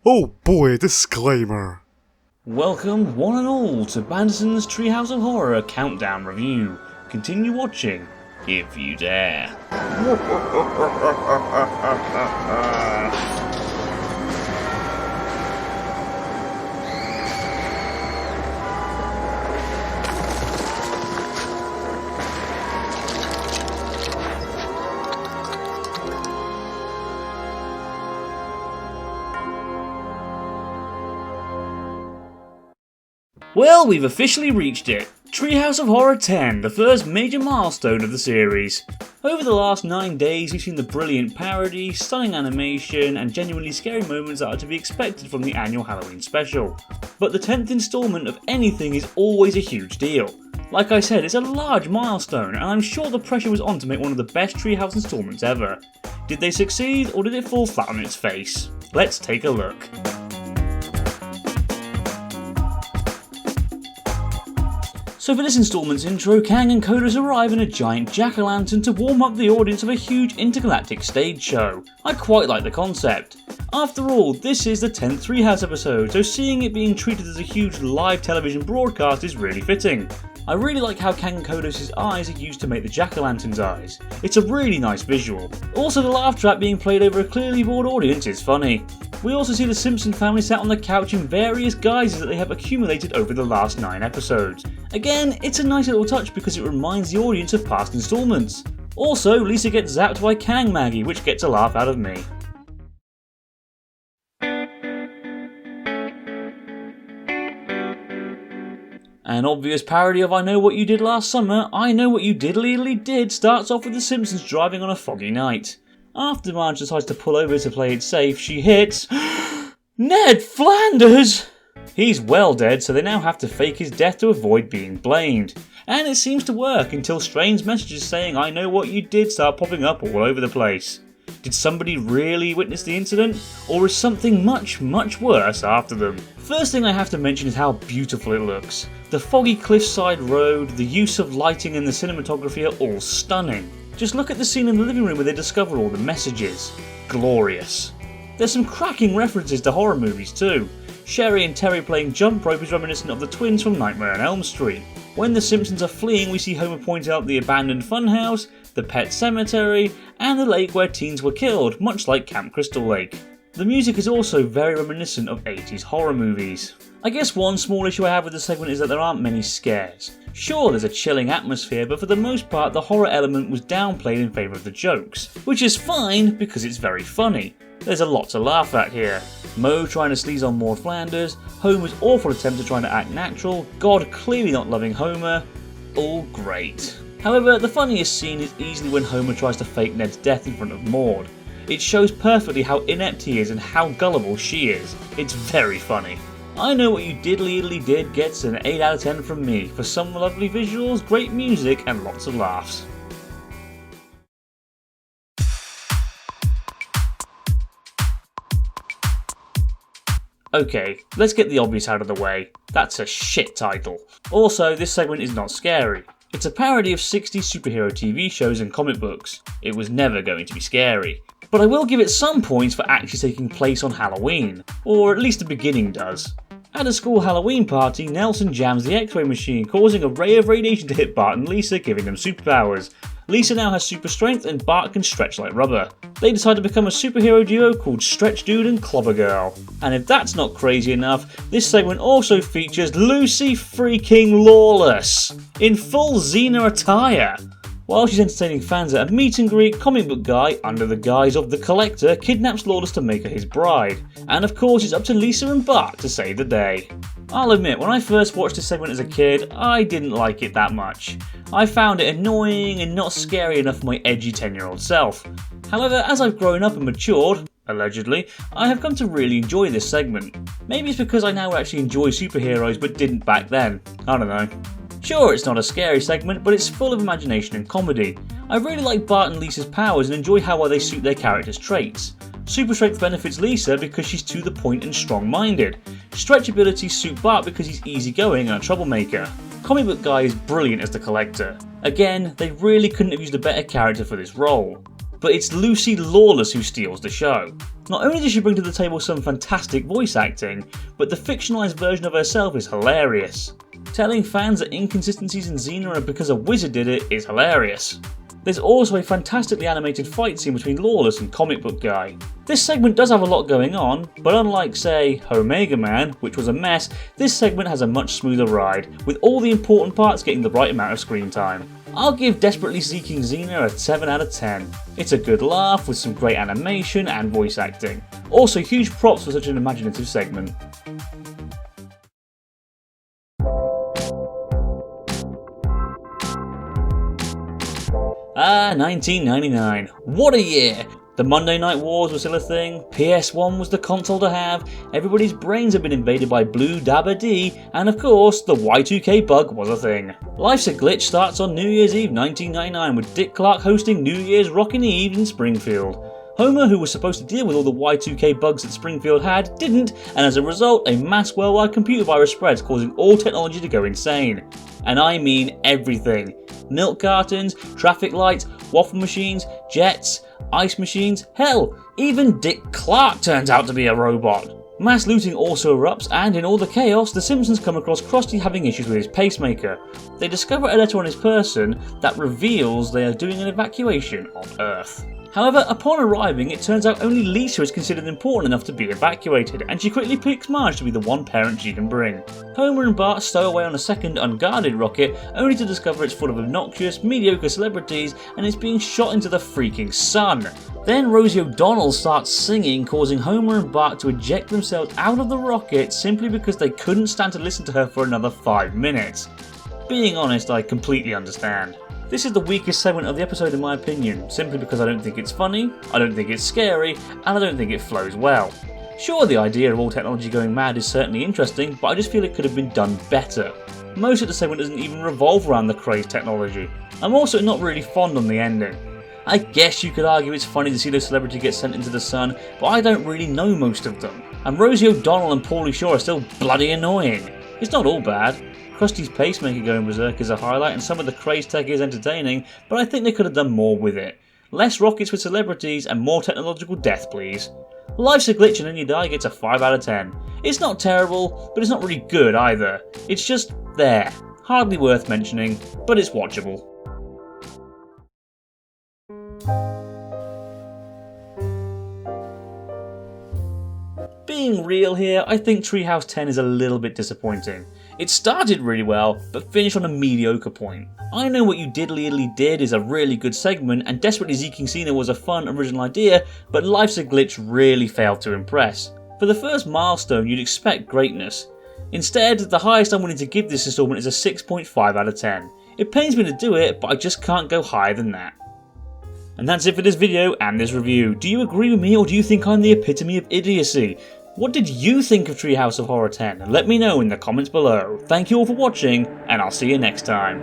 Oh boy, disclaimer. Welcome one and all to Simpsons Treehouse of Horror Countdown Review. Continue watching, if you dare. Well, we've officially reached it. Treehouse of Horror 10, the first major milestone of the series. Over the last 9 days we've seen the brilliant parody, stunning animation and genuinely scary moments that are to be expected from the annual Halloween special. But the 10th installment of anything is always a huge deal. Like I said, it's a large milestone and I'm sure the pressure was on to make one of the best Treehouse installments ever. Did they succeed or did it fall flat on its face? Let's take a look. So for this installment's intro, Kang and Kodos arrive in a giant jack-o'-lantern to warm up the audience of a huge intergalactic stage show. I quite like the concept. After all, this is the 10th Treehouse episode, so seeing it being treated as a huge live television broadcast is really fitting. I really like how Kang and Kodos' eyes are used to make the jack-o'-lantern's eyes. It's a really nice visual. Also, the laugh track being played over a clearly bored audience is funny. We also see the Simpson family sat on the couch in various guises that they have accumulated over the last 9 episodes. Again, it's a nice little touch because it reminds the audience of past installments. Also, Lisa gets zapped by Kang Maggie, which gets a laugh out of me. An obvious parody of I Know What You Did Last Summer, I Know What You Diddly Did starts off with the Simpsons driving on a foggy night. After Marge decides to pull over to play it safe, she hits Ned Flanders! He's well dead, so they now have to fake his death to avoid being blamed. And it seems to work until strange messages saying I know what you did start popping up all over the place. Did somebody really witness the incident? Or is something much worse after them? First thing I have to mention is how beautiful it looks. The foggy cliffside road, the use of lighting and the cinematography are all stunning. Just look at the scene in the living room where they discover all the messages. Glorious. There's some cracking references to horror movies too. Sherry and Terry playing jump rope is reminiscent of the twins from Nightmare on Elm Street. When the Simpsons are fleeing, we see Homer point out the abandoned funhouse, the pet cemetery, and the lake where teens were killed, much like Camp Crystal Lake. The music is also very reminiscent of 80s horror movies. I guess one small issue I have with the segment is that there aren't many scares. Sure, there's a chilling atmosphere, but for the most part the horror element was downplayed in favour of the jokes, which is fine because it's very funny. There's a lot to laugh at here. Moe trying to sleaze on Maud Flanders, Homer's awful attempt at trying to act natural, God clearly not loving Homer, all great. However, the funniest scene is easily when Homer tries to fake Ned's death in front of Maud. It shows perfectly how inept he is and how gullible she is. It's very funny. I Know What You Diddly Did gets an 8 out of 10 from me for some lovely visuals, great music and lots of laughs. Okay, let's get the obvious out of the way. That's a shit title. Also, this segment is not scary. It's a parody of 60s superhero TV shows and comic books. It was never going to be scary. But I will give it some points for actually taking place on Halloween, or at least the beginning does. At a school Halloween party, Nelson jams the X-ray machine, causing a ray of radiation to hit Bart and Lisa, giving them superpowers. Lisa now has super strength and Bart can stretch like rubber. They decide to become a superhero duo called Stretch Dude and Clobber Girl. And if that's not crazy enough, this segment also features Lucy freaking Lawless in full Xena attire. While she's entertaining fans at a meet and greet, comic book guy, under the guise of the Collector, kidnaps Lawless to make her his bride. And of course it's up to Lisa and Bart to save the day. I'll admit, when I first watched this segment as a kid, I didn't like it that much. I found it annoying and not scary enough for my edgy 10-year-old self. However, as I've grown up and matured, allegedly, I have come to really enjoy this segment. Maybe it's because I now actually enjoy superheroes but didn't back then. I don't know. Sure, it's not a scary segment, but it's full of imagination and comedy. I really like Bart and Lisa's powers and enjoy how well they suit their characters' traits. Super strength benefits Lisa because she's to the point and strong-minded. Stretch abilities suit Bart because he's easygoing and a troublemaker. Comic book guy is brilliant as the Collector. Again, they really couldn't have used a better character for this role. but it's Lucy Lawless who steals the show. Not only does she bring to the table some fantastic voice acting, but the fictionalised version of herself is hilarious. Telling fans that inconsistencies in Xena are because a wizard did it is hilarious. There's also a fantastically animated fight scene between Lawless and Comic Book Guy. This segment does have a lot going on, but unlike, say, Omega Man, which was a mess, this segment has a much smoother ride, with all the important parts getting the right amount of screen time. I'll give Desperately Seeking Xena a 7 out of 10. It's a good laugh with some great animation and voice acting. Also, huge props for such an imaginative segment. 1999. What a year! The Monday Night Wars was still a thing, PS1 was the console to have, everybody's brains had been invaded by Blue Dabba D, and of course, the Y2K bug was a thing. Life's a Glitch starts on New Year's Eve 1999 with Dick Clark hosting New Year's Rockin' Eve in Springfield. Homer, who was supposed to deal with all the Y2K bugs that Springfield had, didn't, and as a result, a mass worldwide computer virus spreads, causing all technology to go insane. And I mean everything. Milk cartons, traffic lights, waffle machines, jets, ice machines, hell, even Dick Clark turns out to be a robot. Mass looting also erupts, and in all the chaos, the Simpsons come across Krusty having issues with his pacemaker. They discover a letter on his person that reveals they are doing an evacuation on Earth. However, upon arriving, it turns out only Lisa is considered important enough to be evacuated, and she quickly picks Marge to be the one parent she can bring. Homer and Bart stow away on a second unguarded rocket, only to discover it's full of obnoxious, mediocre celebrities, and it's being shot into the freaking sun. Then Rosie O'Donnell starts singing, causing Homer and Bart to eject themselves out of the rocket simply because they couldn't stand to listen to her for another 5 minutes. Being honest, I completely understand. This is the weakest segment of the episode in my opinion, simply because I don't think it's funny, I don't think it's scary, and I don't think it flows well. Sure, the idea of all technology going mad is certainly interesting, but I just feel it could have been done better. Most of the segment doesn't even revolve around the crazed technology. I'm also not really fond on the ending. I guess you could argue it's funny to see those celebrities get sent into the sun, but I don't really know most of them. And Rosie O'Donnell and Pauly Shore are still bloody annoying. It's not all bad. Krusty's pacemaker going berserk is a highlight, and some of the crazed tech is entertaining, but I think they could have done more with it. Less rockets with celebrities and more technological death, please. Life's a Glitch and Then You Die gets a 5 out of 10. It's not terrible, but it's not really good either. It's just there. Hardly worth mentioning, but it's watchable. Being real here, I think Treehouse 10 is a little bit disappointing. It started really well, but finished on a mediocre point. I Know What You Diddly Did is a really good segment, and Desperately Seeking Xena was a fun, original idea, but Life's a Glitch really failed to impress. For the first milestone, you'd expect greatness. Instead, the highest I'm willing to give this installment is a 6.5 out of 10. It pains me to do it, but I just can't go higher than that. And that's it for this video and this review. Do you agree with me, or do you think I'm the epitome of idiocy? What did you think of Treehouse of Horror 10? Let me know in the comments below. Thank you all for watching, and I'll see you next time.